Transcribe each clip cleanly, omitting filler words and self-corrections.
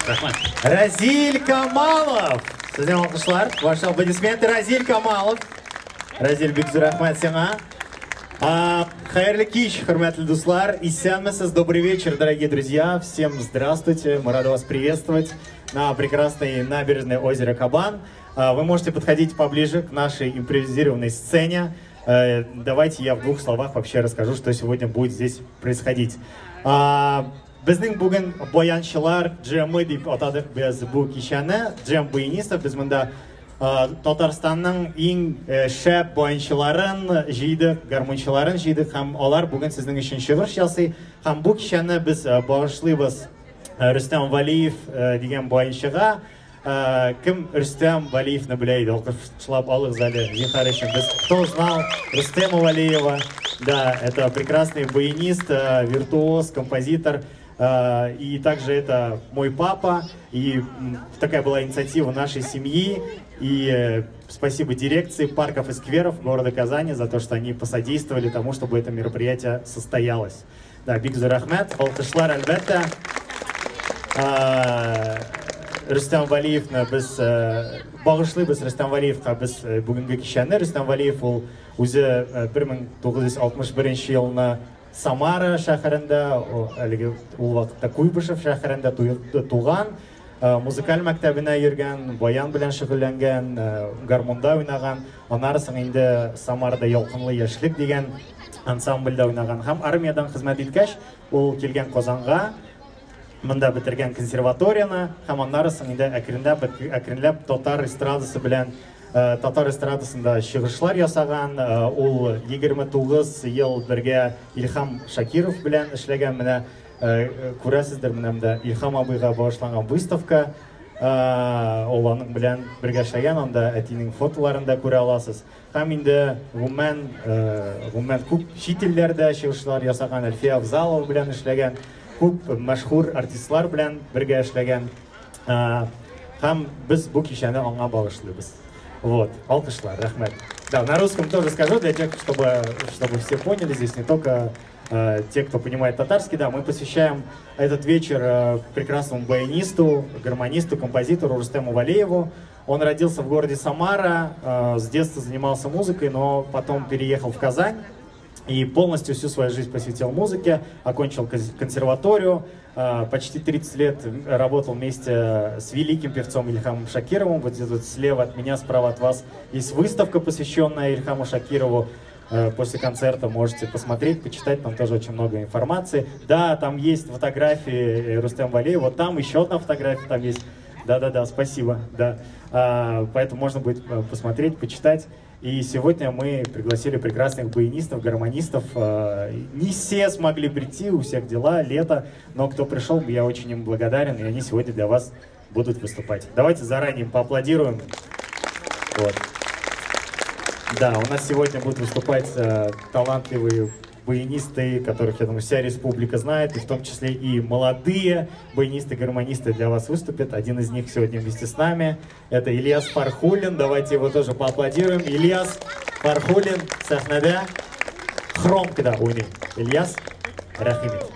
Рахмат. Разиль Камалов. Sizden alkışlar. Ваши аплодисменты. Разиль Камалов. Разиль Бикзур Ахмад Сема. Хайрлы кич, хурматлы дуслар. Исянмесыз. Добрый вечер, дорогие друзья. Всем здравствуйте. Мы рады вас приветствовать на прекрасной набережной озера Кабан. Вы можете подходить поближе к нашей импровизированной сцене. Давайте я в двух словах вообще расскажу, что сегодня будет здесь происходить. Безнең бүген баянчылар джемы дип атадык без бу кичәне. Джем баянистов без монда Татарстанның иң шәп баянчыларын җыйдык, гармончыларын җыйдык һәм алар бүген сезнең өчен чыгыш ясый. Һәм бу кичәне без багышлыйбыз Рөстәм Валиев дигән баянчыга. Кем Рөстәм Валиевны белә иде? Алкышлап алыгыз әле Зинһар өчен. Без кто знал Рөстәма Валиева? Да, это прекрасный баянист, виртуоз, композитор. И также это мой папа, и такая была инициатива нашей семьи, и спасибо дирекции парков и скверов города Казани за то, что они посодействовали тому, чтобы это мероприятие состоялось. Да, Бикзур Ахмад, алкышлар әлбәттә. Рөстәм Валиевны без багышлыйбыз Рөстәм Валиевка без бүгенге кичәне. Рөстәм Валиев ул үзе 1961 елны Самара шәһәрендә, әлеге ул вакытта Куйбышев шәһәрендә туган, музыкаль мәктәбенә йөргән, баян белән шөгыльләнгән, гармонда уйнаган, аннары соң инде Самарда Ялкынлы яшьлек дигән ансамбльдә уйнаган һәм армиядан хезмәт иткәч, ул килгән Казанга, монда бетергән консерваторияны һәм аннары соң инде әкренләп татар эстрадасы белән Татар эстрадасында чыгышлар ясаган. Ул 29 ел бергә Илһам Шакиров белән эшләгән. Менә күрәсездер, менә Илһам абыйга багышланган выставка. Ул аның белән бергә эшләгән, анда әтинең фотоларын да күрә аласыз. Һәм инде гомумән күп чит илләрдә чыгышлар ясаган. Әлфия Авзалова белән эшләгән, күп мәшһүр артистлар белән бергә эшләгән. Һәм без бу кичәне аңа багышлыйбыз. Вот, алкышлар, рахмет. Да, на русском тоже скажу, для тех, чтобы все поняли, здесь не только те, кто понимает татарский, да, мы посвящаем этот вечер прекрасному баянисту, гармонисту, композитору Рустему Валиеву. Он родился в городе Самара, с детства занимался музыкой, но потом переехал в Казань и полностью всю свою жизнь посвятил музыке, окончил консерваторию, почти 30 лет работал вместе с великим певцом Ильхамом Шакировым. Вот здесь вот слева от меня, справа от вас есть выставка, посвященная Ильхаму Шакирову. После концерта можете посмотреть, почитать, там тоже очень много информации. Да, там есть фотографии Рустема Валиева, вот там еще одна фотография там есть. Да-да-да, спасибо, да. Поэтому можно будет посмотреть, почитать. И сегодня мы пригласили прекрасных баянистов, гармонистов. Не все смогли прийти, у всех дела, лето, но кто пришел, я очень им благодарен, и они сегодня для вас будут выступать. Давайте заранее им поаплодируем. Вот. Да, у нас сегодня будут выступать талантливые баянисты, которых, я думаю, вся республика знает, и в том числе и молодые баянисты, гармонисты для вас выступят. Один из них сегодня вместе с нами. Это Ильяс Фархулин. Давайте его тоже поаплодируем. Ильяс Фархулин, сахнада. Хромка, да, уйни. Ильяс Рахимов.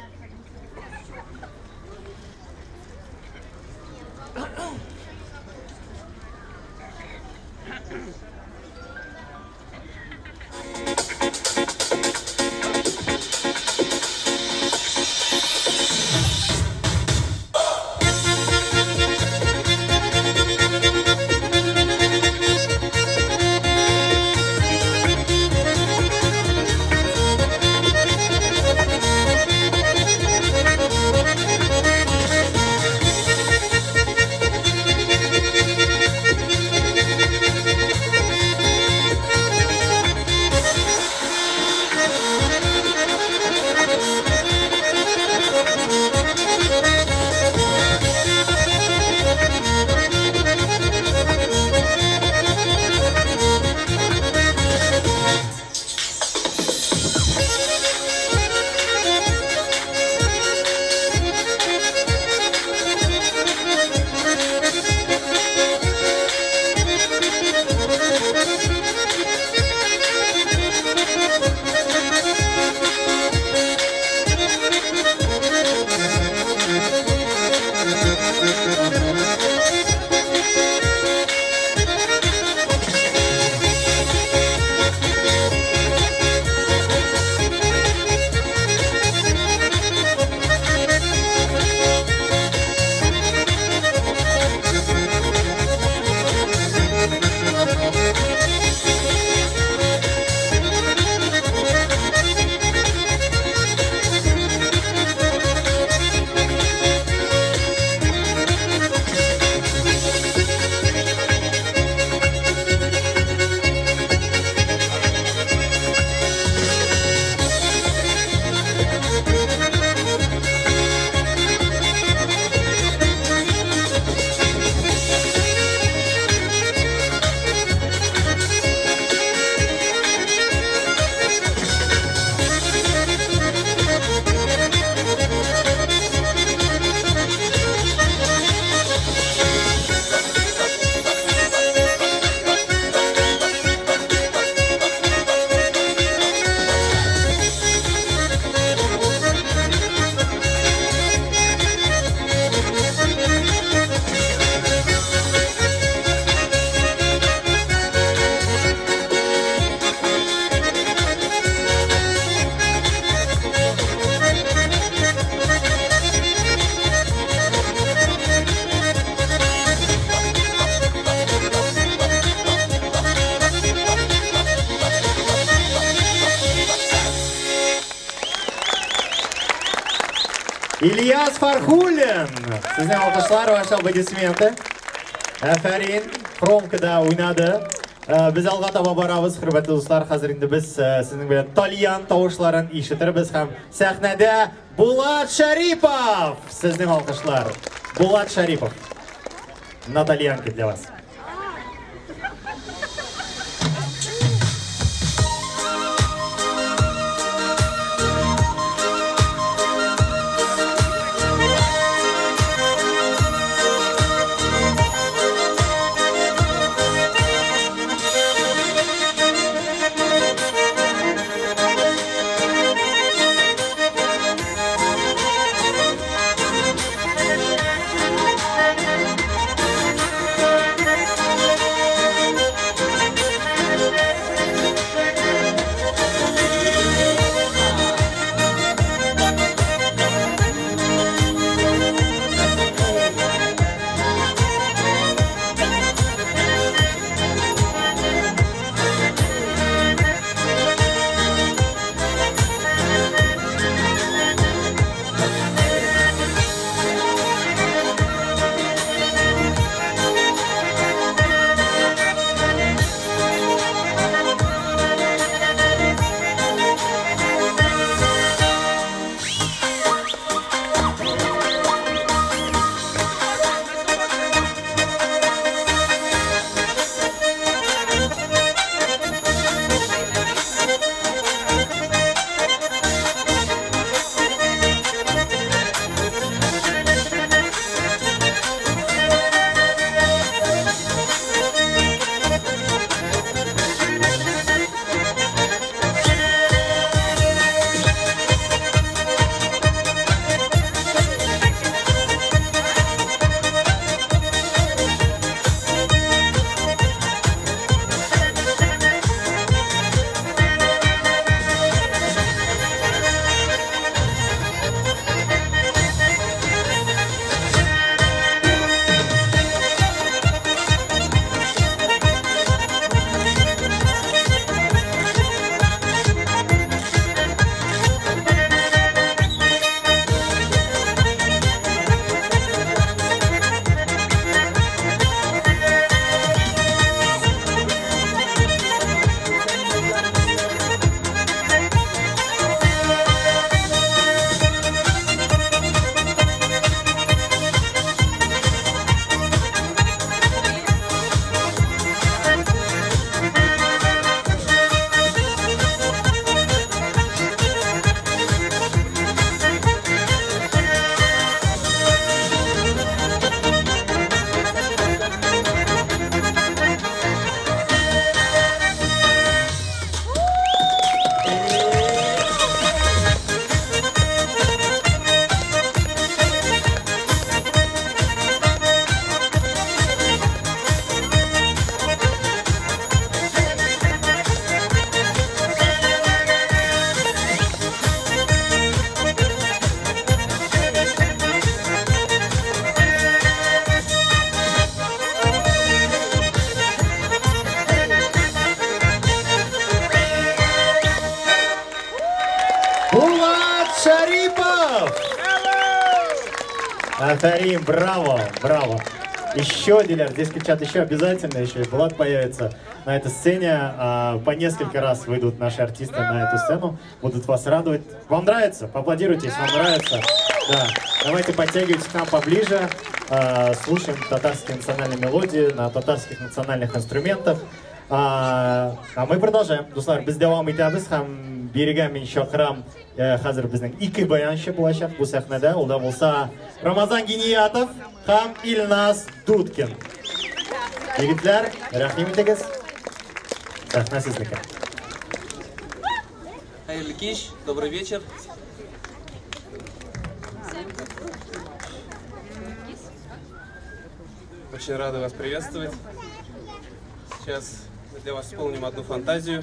İlyas Farxulin. Sizning alqishlar va aplodismenты. Afarin, Xromkada o'ynadi. Biz alga taба boramiz, hurmatli do'stlar. Hozir endi biz sizning bilan Talyan tovushlarını eshittirib ham sahnada Bulat Sharipov. Sizning alqishlar. Bulat Sharipov. На Talyanka для вас. Афарин, браво, браво. Еще, Диляр, здесь кричат еще обязательно, еще и Влад появится на этой сцене. По несколько раз выйдут наши артисты на эту сцену, будут вас радовать. Вам нравится? Поаплодируйте, если вам нравится. Да. Давайте подтягивайтесь к нам поближе, слушаем татарские национальные мелодии на татарских национальных инструментах. Мы продолжаем. Достар, biz davom etamiz. Ham beriga men shoqiram. Hozir bizning ikki bayanchi bo'lashaq bu sahnada. Ular bo'lsa Ramazan Geniyatov ham Ilnaz Dudkin. Yigitlar, rahim etingiz. Sahna sizniki. Xayrli kech, добрый вечер. Очень рада вас приветствовать. Сейчас для вас исполним одну фантазию.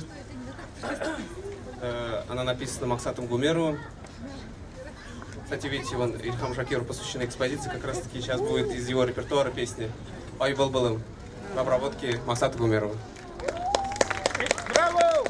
Она написана Максатом Гумеровым. Кстати, видите, вон Ильхам Шакиру посвящена экспозиция. Как раз таки сейчас будет из его репертуара песни «Ой, был-былым» в обработке Максата Гумерова. Браво!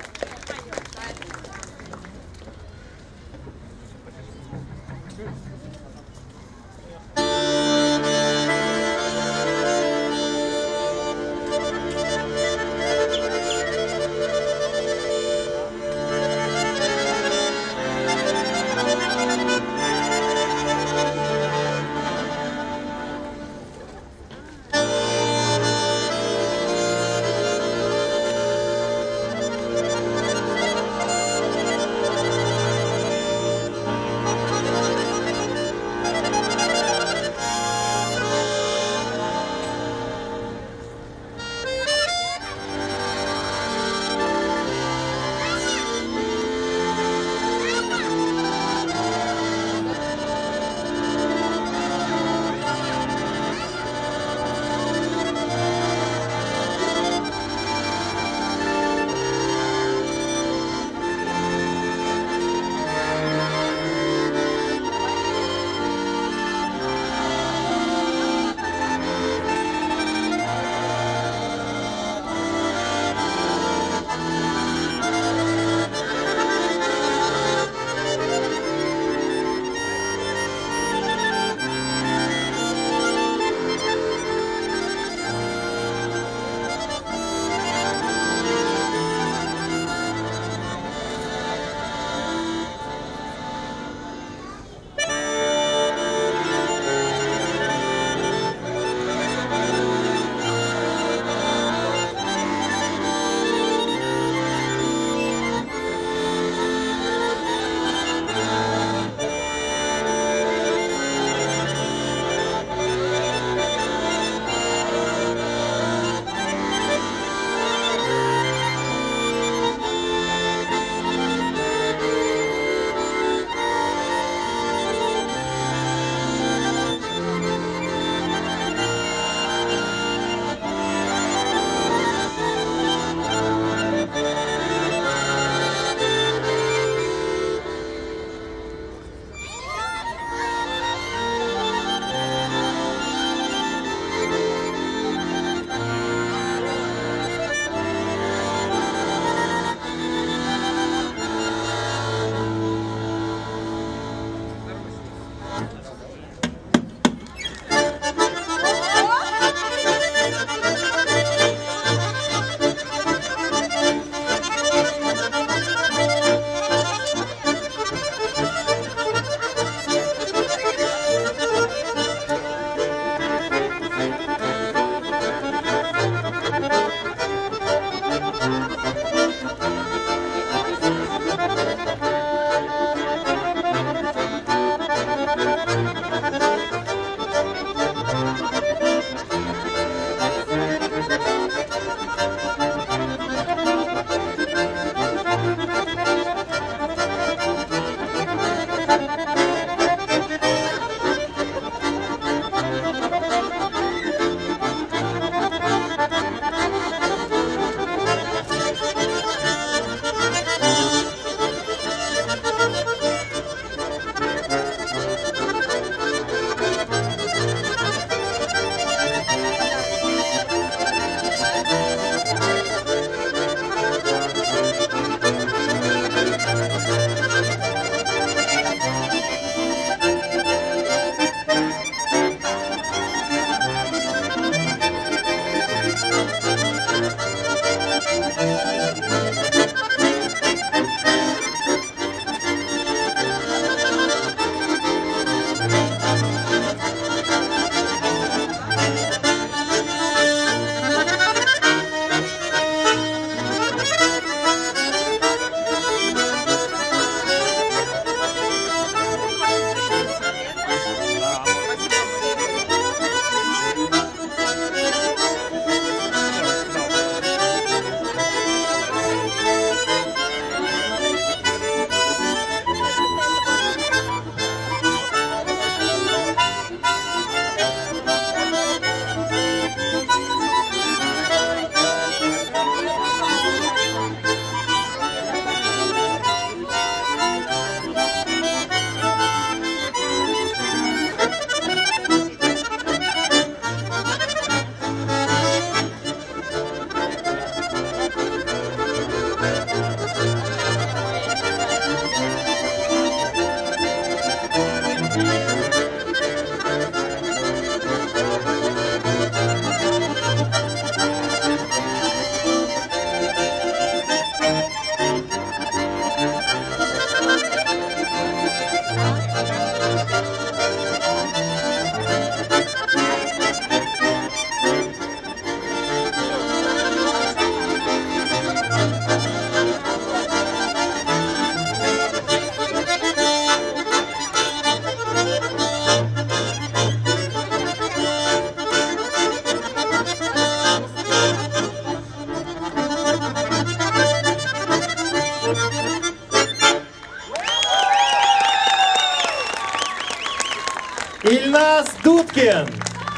Уткин,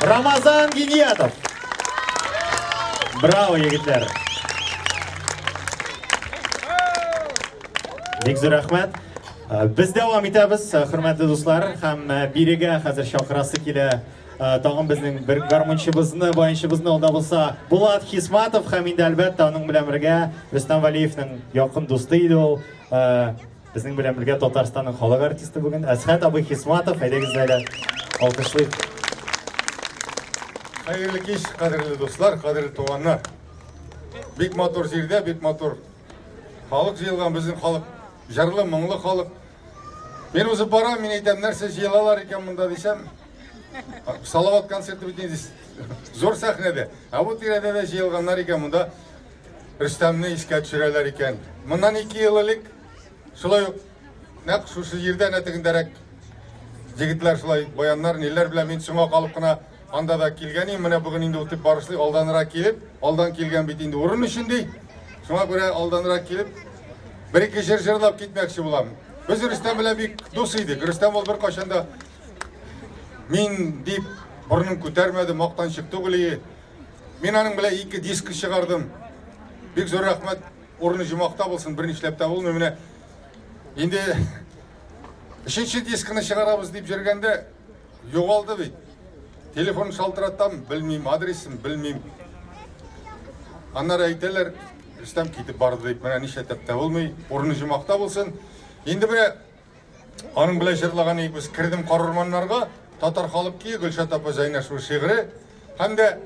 Рамазан Гениятов. Браво, егетлер. Бик зур рахмат. Biz davom etamiz, hurmatli do'stlar. Ham biriga hozir chaqirasi kela. Tag'in bizning bir garmonchimizni, boyinchimizni olda bo'lsa, Bulat Xismatov ham endi albatta uning bilan birga Rustam Valiyevning yaqin do'sti edi u. Bizning bilan birga Tataristonning xalq artisti bo'lgan Asxat Abu Xismatov haydagizlar. Alqishlaylik. Xayrli kech, qadrli do'stlar, qadrli tuğanlar. Bek motor yerda, bek motor. Xalq jilgan bizning xalq, jarlı, mыңlı xalq. Men o'zim boram, men aytam narsa jilalar ekan bunda desam, Salavat konserti bitdi. Zo'r sahnada. Bu tirada da jilganlar ekan bunda. Rustamni esga tushiralar ekan. Bundan 2 yil ilk shulay naq shu yerda natigindarak jigitlar shulay boyanlar nelar bilan men so'nga qolib qana anda da kelganim, mana bugun endi o'tib borishlik oldanroq kelib, oldan kelgan bit endi o'rin uchundey. Shunga ko'ra oldanroq kelib, bir-ikki jir-jirlab ketmoqchi bo'laman. Biz Rustam bilan bek do'st edik. Rustam ol bir qachonda men deb burnin ko'tarmadi, maqtanchiq tug'ili. Men uning bilan 2 disk chiqardim. Bek zo'r rahmat, o'rni jumoqda bo'lsin, bir ishlabda bo'lmay mana endi 3-diskni chiqaramiz deb yurganda yo'qoldi bit. Telefon şaltırattam, bilmeyim, adresim bilmeyim. Anlar aytırlar, Rustam ketip bardı deyip, bana niş etapta olmay, orunu jumakta olsun. Endi bire, onun bile jırlağan biz kirdim qarurmanlarga, Tatar xalq ki, Gülşat Apa Zaynaşu şiiri, hem de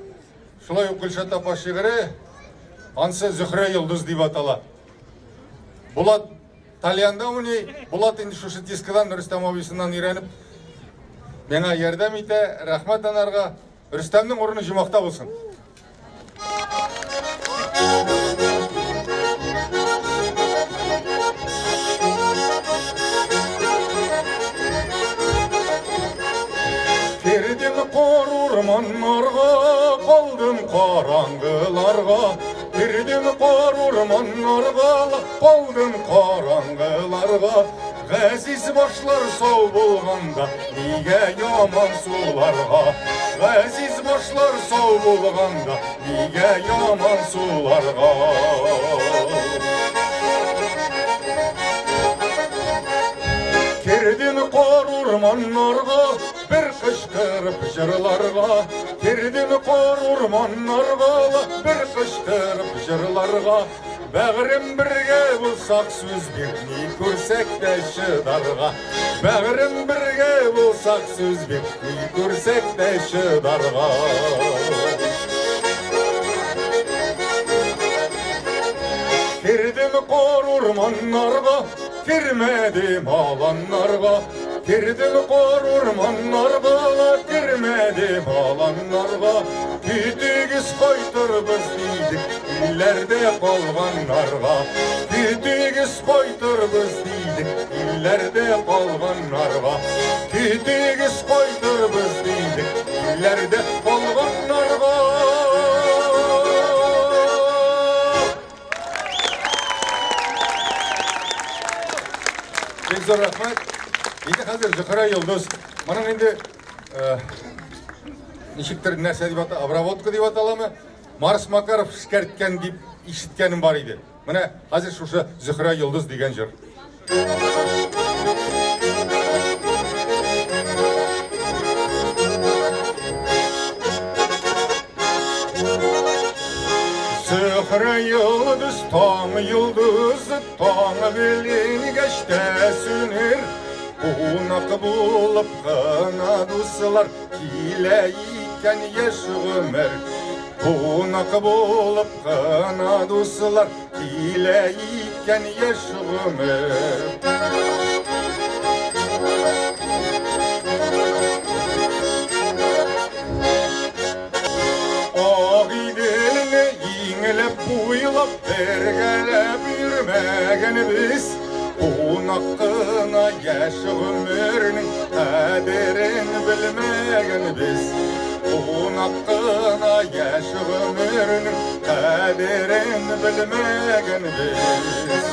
şulay Gülşat Apa şiiri, ansı Zühre Yıldız deyip atala. Bulat, Talyanda onu, Bulat endi şu diskiden Rustam abisinden iğrenip, Bana yardım ete, rahmat anarga, Rustamning o'rni jumoqda bo'lsin. Kirdim qor o'rmonlarga, qoldim qorong'ilarga. Kirdim qor o'rmonlarga, qoldim qorong'ilarga. G'aziz boshlar sov bo'lganda, nega yomon suvlarga? G'aziz boshlar sov bo'lganda, nega yomon suvlarga? Kirdim qor o'rmonlarga, bir qishqirib jirlarga. Kirdim qor o'rmonlarga, bir qishqirib jirlarga. Bağrım birge bulsak söz birni ko'rsak da shidarga. Bağrım birge bulsak söz birni ko'rsak da shidarga. Kirdim qor o'rmonlarga, kirmedim alanlarga. Kirdim qor o'rmonlarga, kirmedim alanlarga. Kütüğüz koytur biz deydik, illerde qolganlarga. Kütüğüz koytur biz deydik, illerde qolganlarga. Kütüğüz koytur biz deydik, illerde qolganlarga. Bek zo'r rahmat. Endi hozir Zuhra Yulduz, mana endi nishiktir narsa deb ataladi, обработка deb ataladimi? Mars Makarov shikaytgan deb eshitganim bor edi. Mana hozir shu Zuhra Yulduz degan jir. Zuhra Yulduz, tong yulduz, tong belin geçte sünür. Qo'noq bo'lib qanaduslar kilaykan yash umr. Qo'noq bo'lib qanaduslar kilaykan yash umr. Og'idilni yengilib bo'ylab bergalab yurmagan biz. Qo'noqqina yash umrning qadrin bilmagan biz. Qo'noqqina yash umrning qadrin bilmagan biz.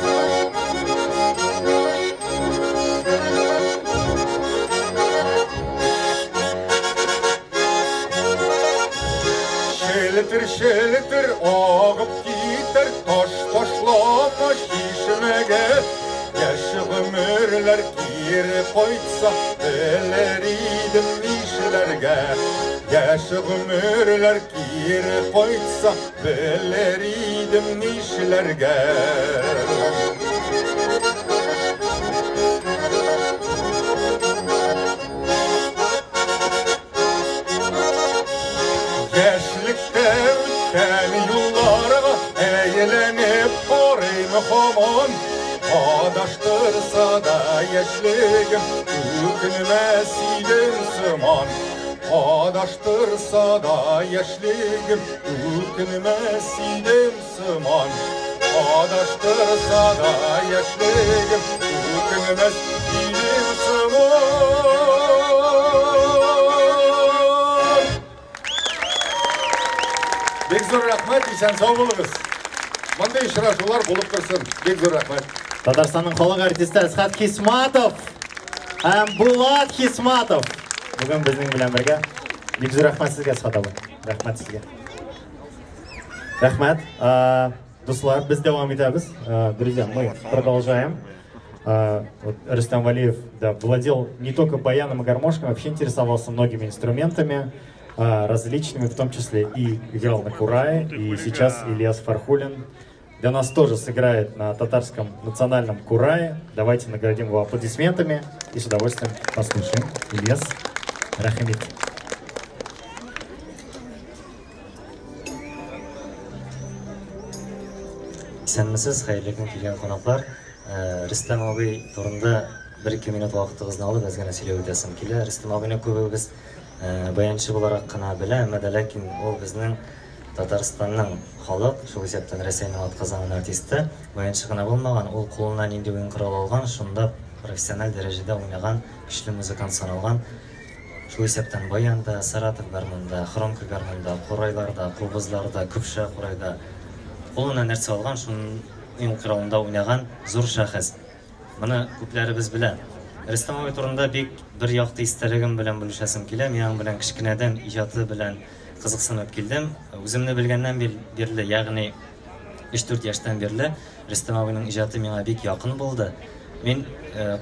Şeltir ağıp gider taş taşlamış işmege Yaşı ömürler geri koysa Öleriydim işlerge Yaşı ömürler geri koysa Öleriydim işlerge Hamon adaştırsa da yaşlığım Ükünmesidir sıman Adaştırsa da yaşlığım Ükünmesidir sıman Adaştırsa da yaşlığım Ükünmesidir sıman Bek zor rahmet isen sağ olunuz. Мындай шырашулар болып тұрсын. Бек зор рахмет. Татарстанның халық артисті Асхат Хисматов һәм Булат Хисматов бүгін біздің белән бергә. Бик зур рәхмәт сезгә, Асхат абый. Рәхмәт сезгә. Рәхмәт. Дуслар, без дәвам итәбез. Друзья, мы продолжаем. Рустам Валиев владел не только баяном и гармошкой, вообще интересовался многими инструментами различными, в том числе и играл на курае. И сейчас Ильяс Фархулин для нас тоже сыграет на татарском национальном курае. Давайте наградим его аплодисментами и с удовольствием послушаем. Ильяс, рахмет. Сәнмесез, хәерле көн килгән қонақтар. Рөстәм абый турында 1-2 минут вакытыгызны алып, әз генә сөйләп үтәсем килә. Рөстәм абыйны күбегез баянчы буларак кына белә, әмма ләкин ул безнең Татарстанның халык, шул исәптән Рәсәйнең атказанган артисты, баянчы гына булмаган, ул кулына нинди уен корал алган, шунда профессиональ дәрәҗәдә уйнаган, көчле музыкант саналган. Шул исәптән баянда, Саратов гармонда, хромка гармонда, курайларда, кубызларда, күпшә курайда кулына нәрсә алган, шуның уен коралында уйнаган зур шәхес. Моны күпләребез белә. Рөстәм абый турында бик бер якты истәлегем белән бүлешәсем килә. Мин белән кичкенәдән иҗаты белән кызыксынып килдем. Үземне белгәннән бирле, ягъни 3-4 яшьтән бирле Рөстәм абыйның иҗаты миңа бик якын булды. Мин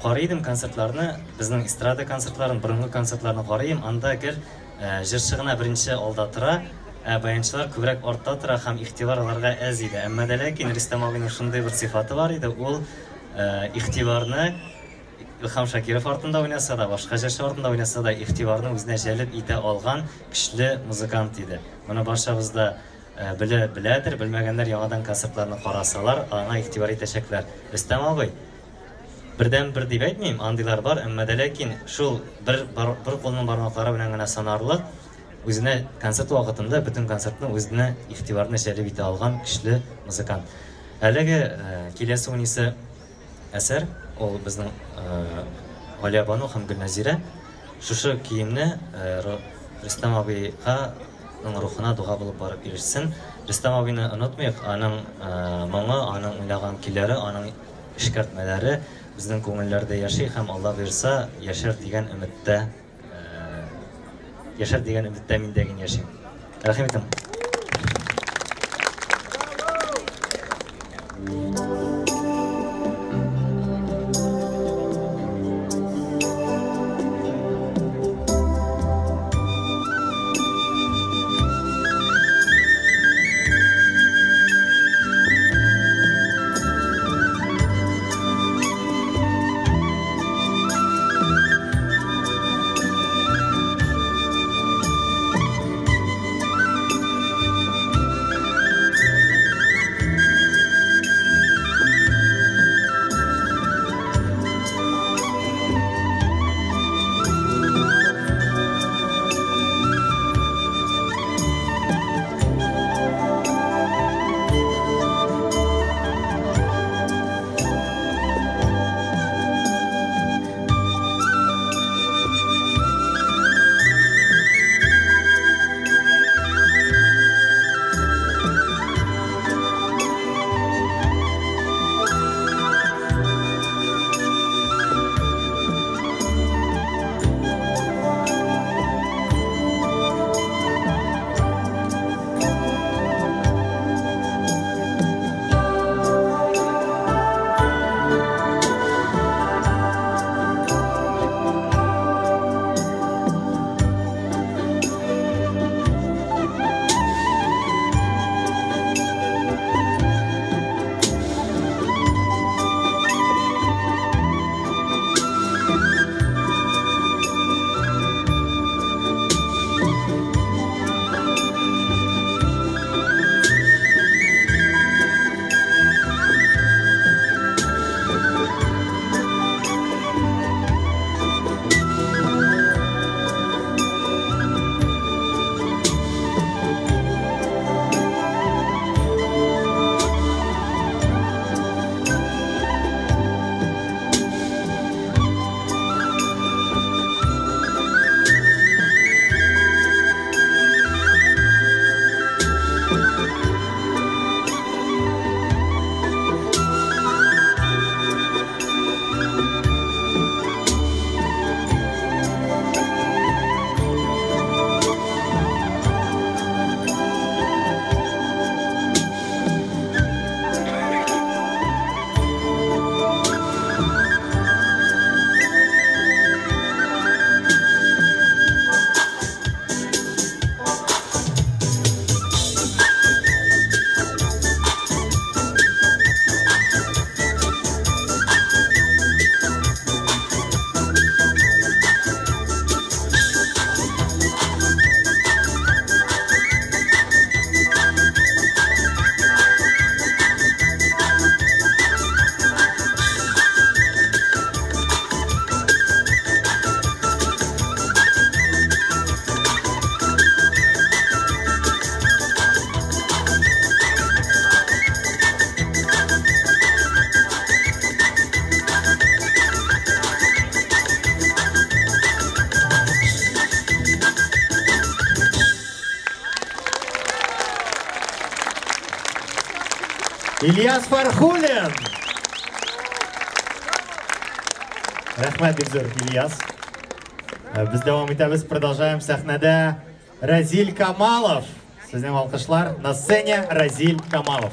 карыйдым концертларны, безнең эстрада концертларын, борынгы концертларны карыйм. Анда гел җырчы гына беренче алда тора, баянчылар күбрәк артта тора һәм игътибар аларга әз иде. Әмма ләкин Рөстәм абыйның шундый бер сыйфаты бар иде, ул игътибарны Илхам Шакиров артында уйнаса да, башка җырчы артында уйнаса да, игътибарны үзенә җәлеп итә алган көчле музыкант иде. Моны барчабыз да беләдер, белмәгәннәр яңадан концертларны карасалар, аңа игътибар итәчәкләр. Рөстәм абый бердән-бер дип әйтмим, андыйлар бар, әмма ләкин шул бер кулның бармаклары белән генә санарлык, үзенә концерт вакытында бөтен концертны үзенә игътибарны җәлеп итә алган көчле музыкант. Әлеге киләсе унисе әсәр, ул безнең Галия Бану һәм Гөлназира. Шушы киемне Рөстәм абыйга рухына дуга булып барып ирешсен. Рөстәм абыйны онытмыйк, аның моңы, аның уйнаган көйләре, аның эшкәртмәләре безнең күңелләрдә яши һәм Алла бирса яшәр дигән өметтә мин дә яшим. Рәхмәт. Ильяс Фархулин. Рахмат Бекзор, Ильяс. Biz devam etamiz, продолжаем. Sahnada Razil Kamalov. Sizning alqishlar. На сцене Razil Kamalov.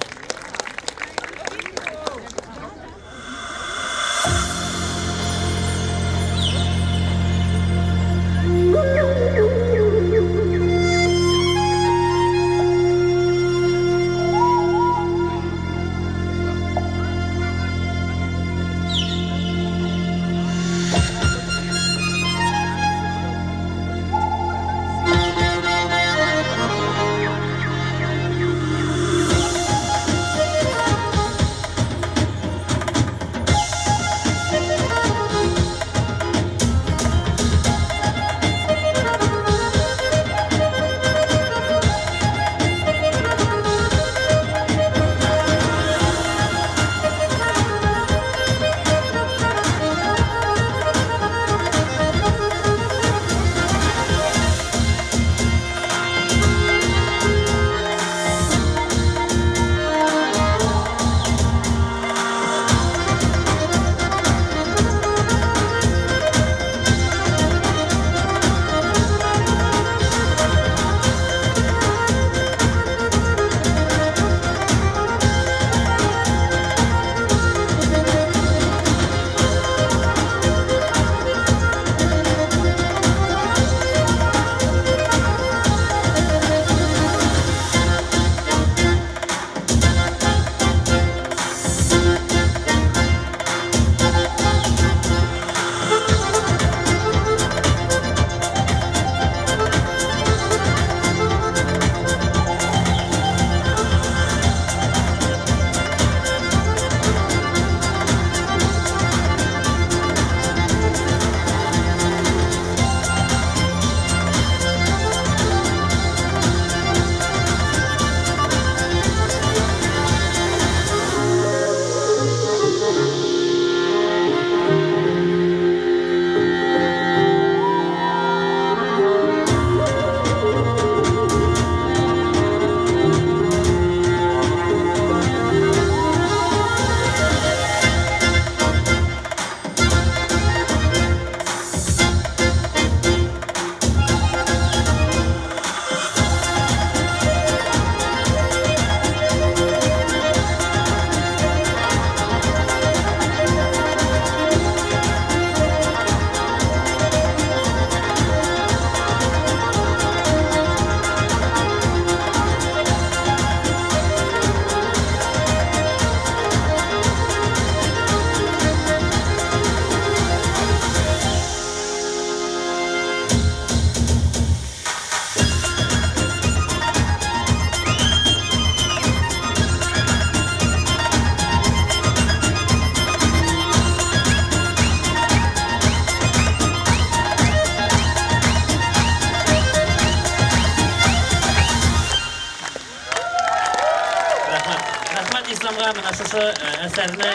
Əsərini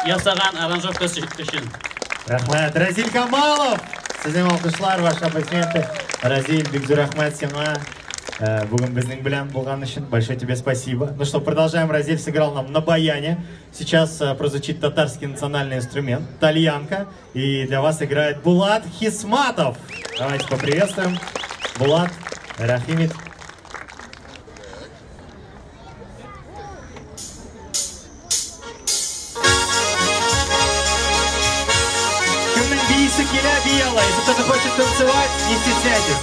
yasagan aranjovkası üçün. Рахмат. Разиль Камалов. Sizin alkışlar, ваши аплодисменты. Разиль, Бекзур Ахмат, сиңа бүгін біздің білән болған үшін большое тебе спасибо. Ну что, продолжаем. Разиль сыграл нам на баяне. Сейчас прозвучит татарский национальный инструмент, тальянка. И для вас играет Булат Хисматов. Давайте поприветствуем. Булат, рахимит. Белая. Если кто-то хочет танцевать, не стесняйтесь.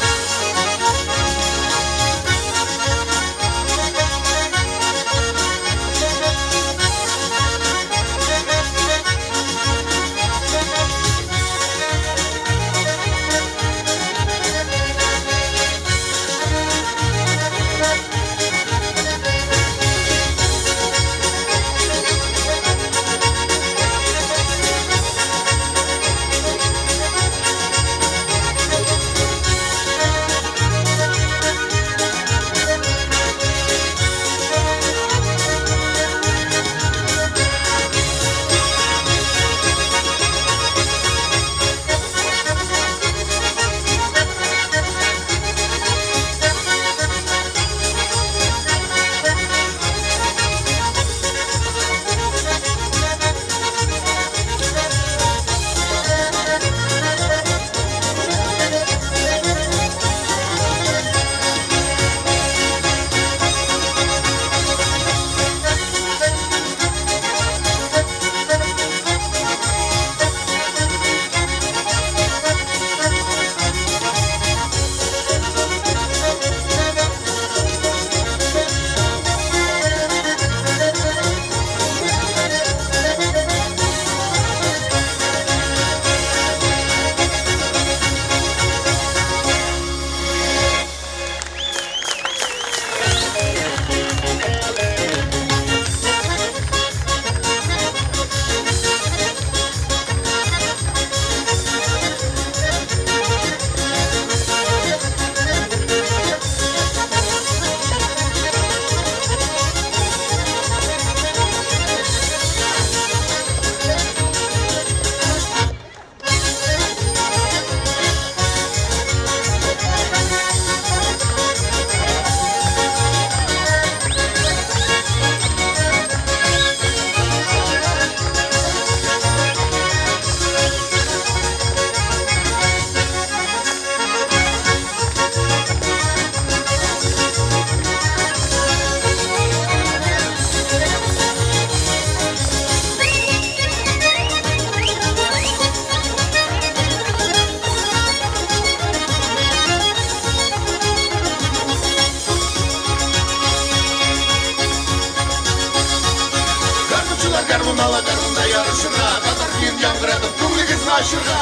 Алатарында ярышырға Татар күйін жаңғыратып көңілгесін ашырға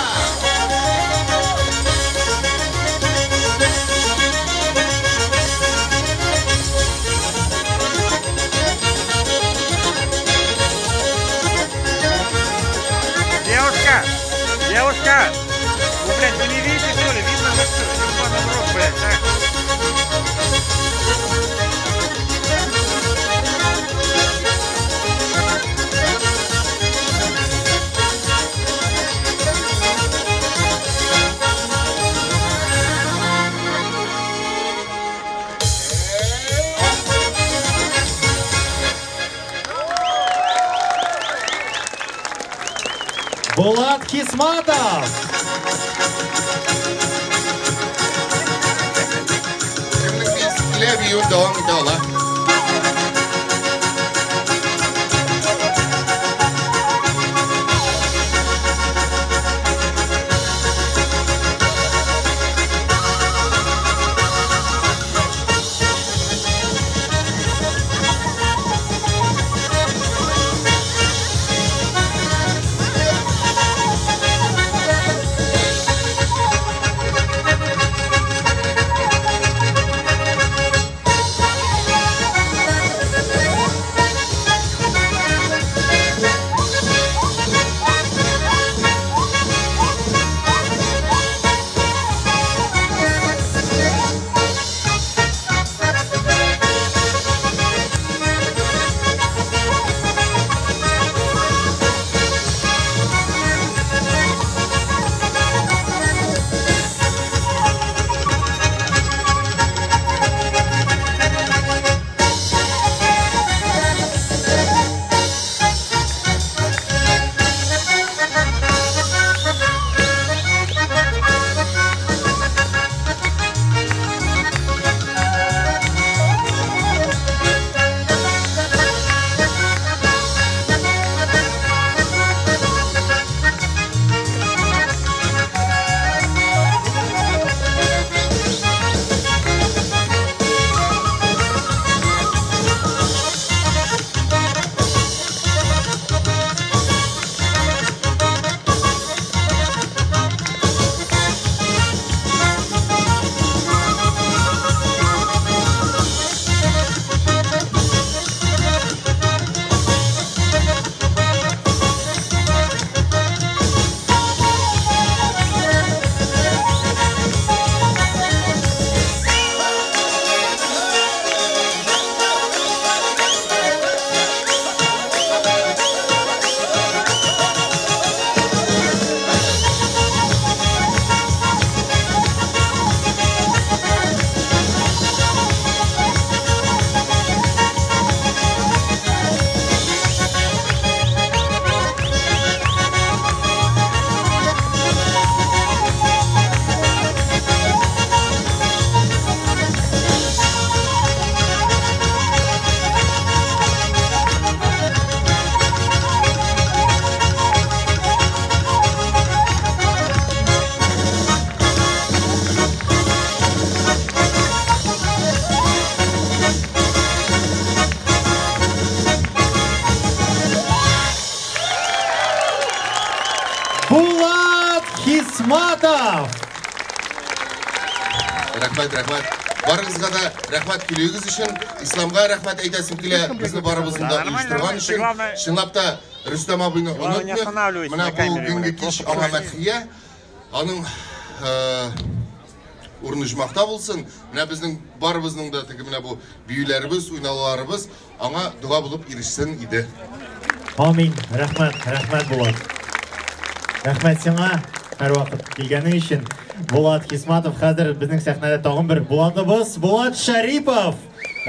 Девушка, вы, блядь, вы не видите, что ли? Видно, вы что? Телефон в рот, блядь, а? Булат Хисматов. Кімнің бесікілі бейуін давам ете ала. Хисматов. Рахмат. Барыңызға да рахмат күлегіз үшін, исламға рахмат айтасым келе, бізді барымызында ұйыштырған үшін. Шынлап та Рүстем абыны ұнытмек, мына бұл күнгі кеш аманатхия, аның орны жұмақта болсын, мына біздің барымыздың да тігі мына бұл бүйілеріміз, ойналарымыз аңа дұға болып ерішсін еді. Амин. Рахмат Булат. Рахмат сеңа әр вақыт келгенің үшін. Булат Хисматов қазір біздің сәхнәдә тағын бір Булатыбыз Булат Шарипов.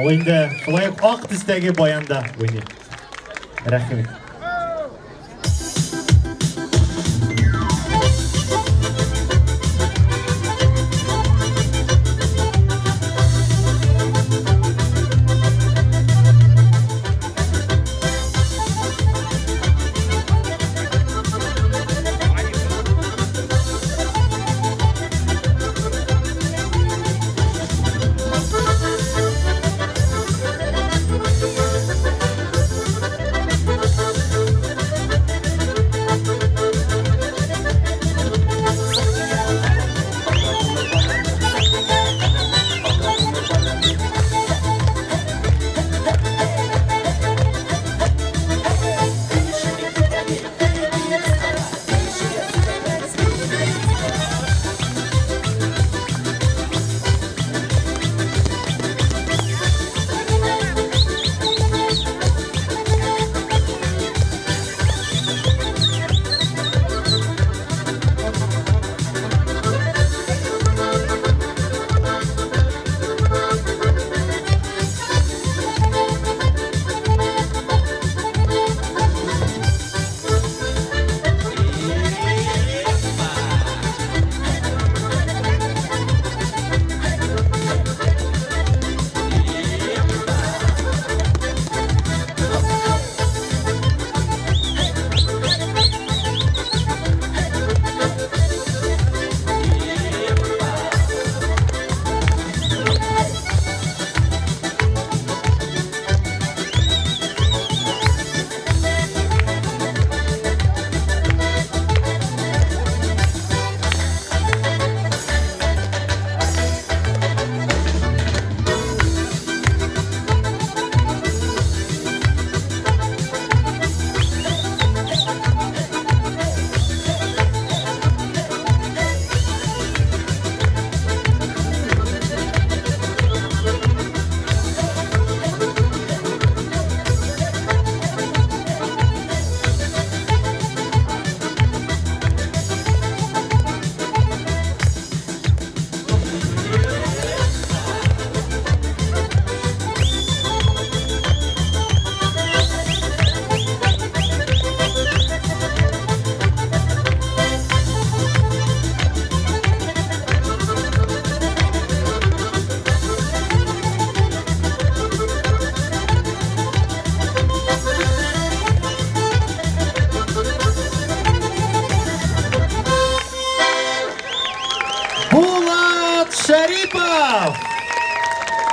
Ол енді шулай ақ түстәге баянда ойнайды. Рахмет.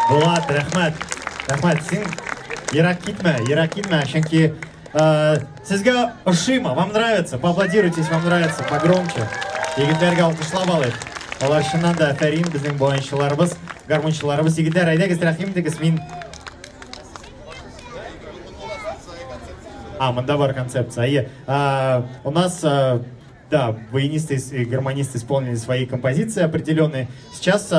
Булат, рахмат. Рахмат, сен ерак кетме, чөнки сезгә ошыймы, вам нравится, поаплодируйте, если вам нравится, погромче. Егетләргә алкышлап алыйк. Алар чыннан да фәрин, безнең баянчыларыбыз, гармончыларыбыз. Егетләр, әйдәгез, рәхим итегез, мин... Монда бар концепция. У нас, да, баянисты и гармонисты исполнили свои композиции определенные. Сейчас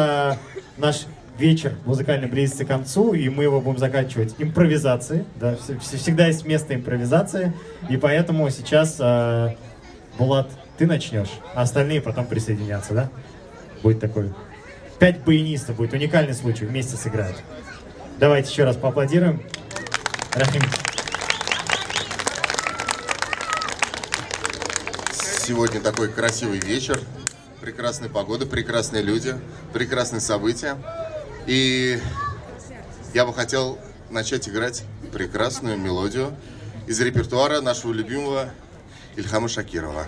наш вечер музыкальный близится к концу, и мы его будем заканчивать импровизацией. Да, всегда есть место импровизации, и поэтому сейчас, Булат, ты начнешь, а остальные потом присоединятся, да? Будет такой 5 баянистов, будет уникальный случай, вместе сыграют. Давайте еще раз поаплодируем. Рахим. Сегодня такой красивый вечер, прекрасная погода, прекрасные люди, прекрасные события. И я бы хотел начать играть прекрасную мелодию из репертуара нашего любимого Ильхама Шакирова.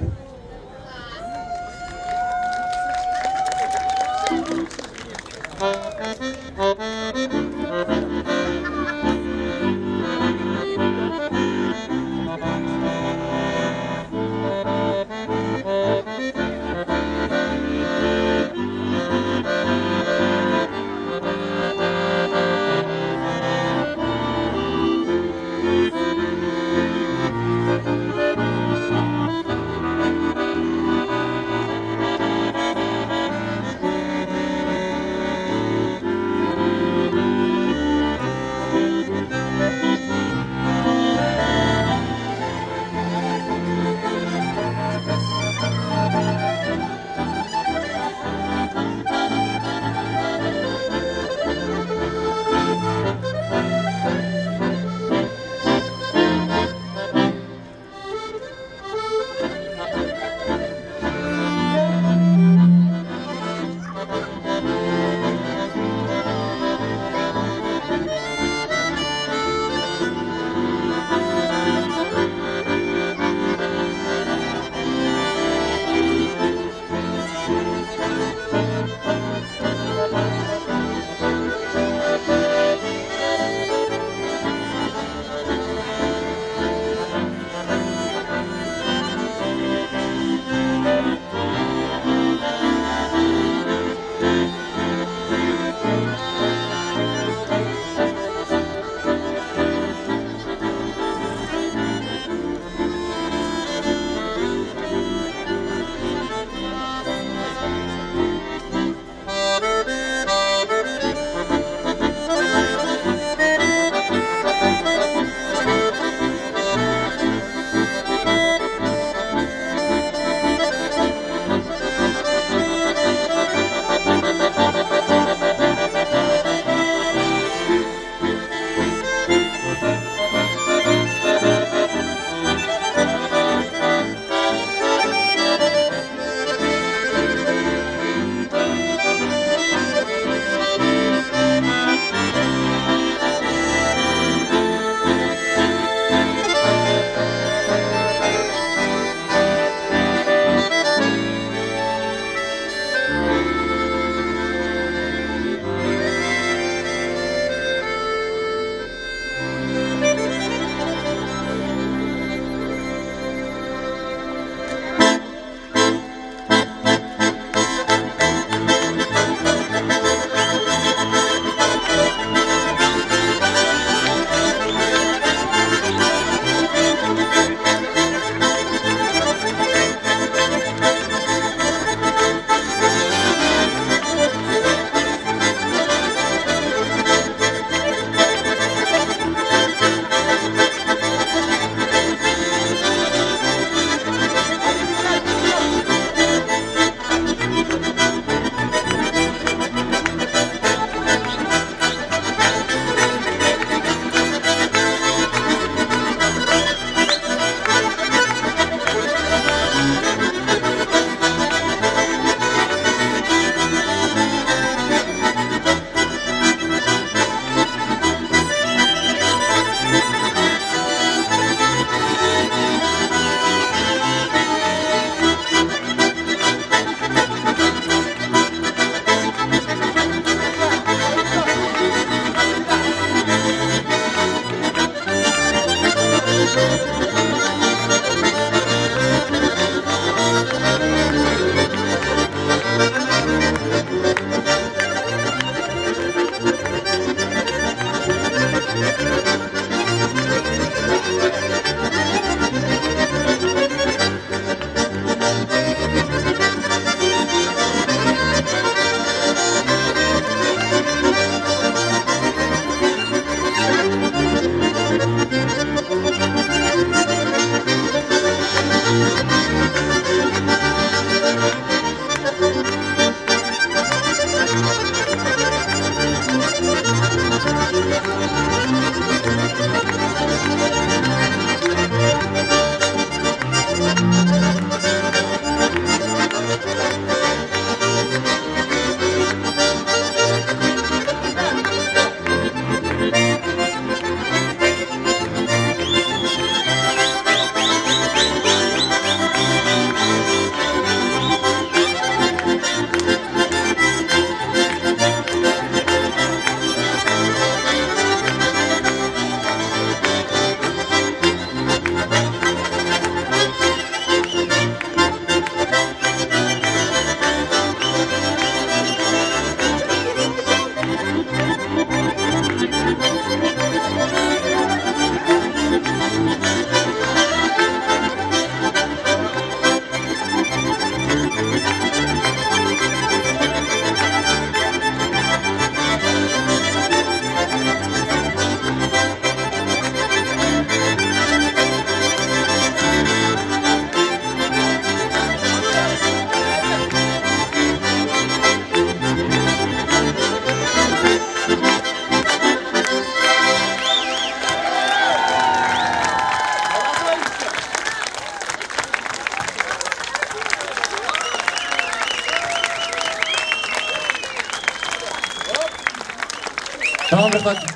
Tamam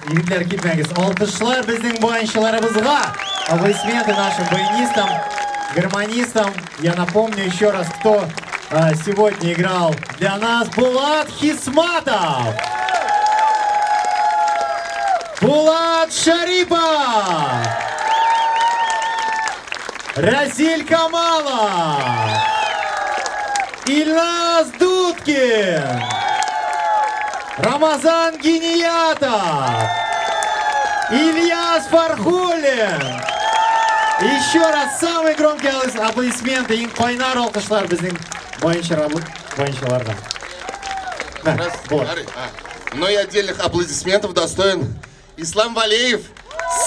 yigitler gitmegiz. Alkışlar bizning bu oyunchilarimizga. Аплодисменты нашим баянистам, гармонистам. Я напомню еще раз, кто сегодня играл для нас. Булат Хисматов, Булат Шарипов, Разиль Камалов, Ильназ Дудкин, Рамазан Гиниятов, Ильяс Фархулин. Еще раз самые громкие аплодисменты. Ең қайнар алқышлар біздің бойыншыларға. Но и отдельных аплодисментов достоин Ислам Валеев,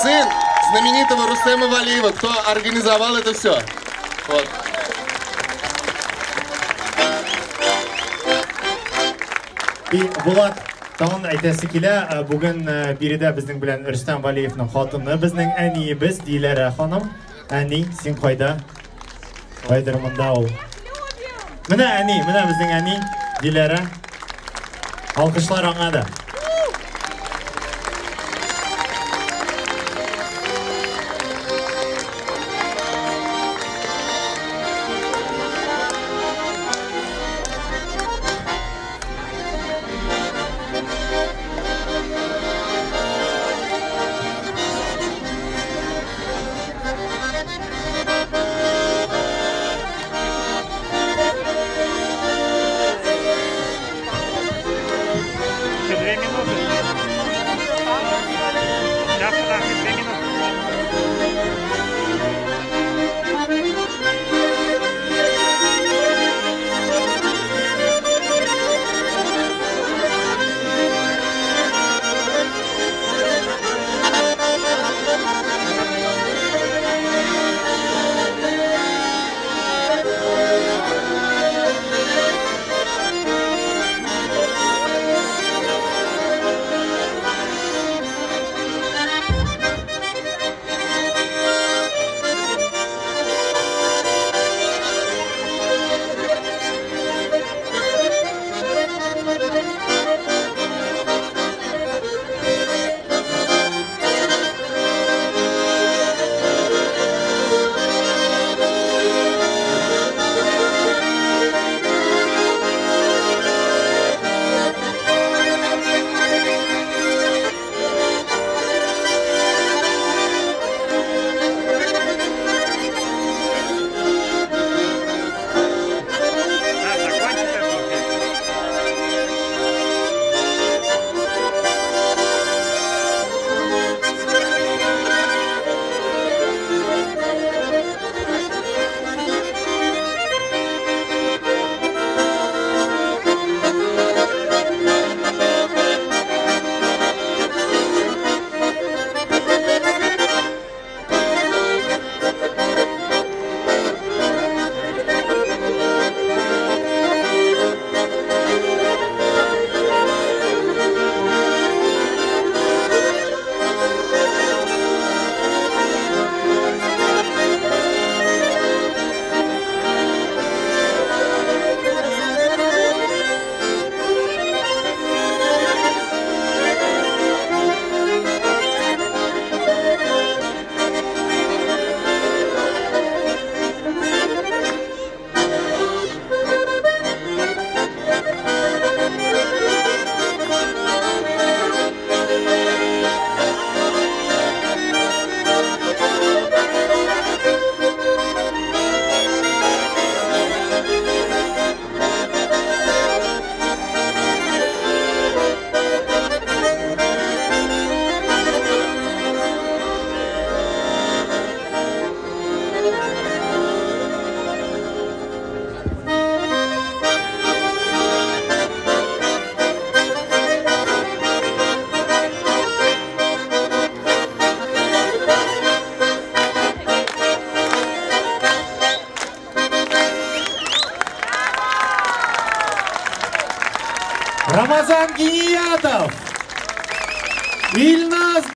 сын знаменитого Рустема Валеева, кто организовал это все. Вот. И Булат Тан айтасы келе, бүгін биредә безнең белән Рөстәм Валиевның хатыны, безнең әниебез Диләрә ханым. Әни, син кайда? Кайдыр монда ул. Менә әни, менә безнең әни Диләрә. Алкышлар аңа да. Рамазан Гиниятов, Ильназ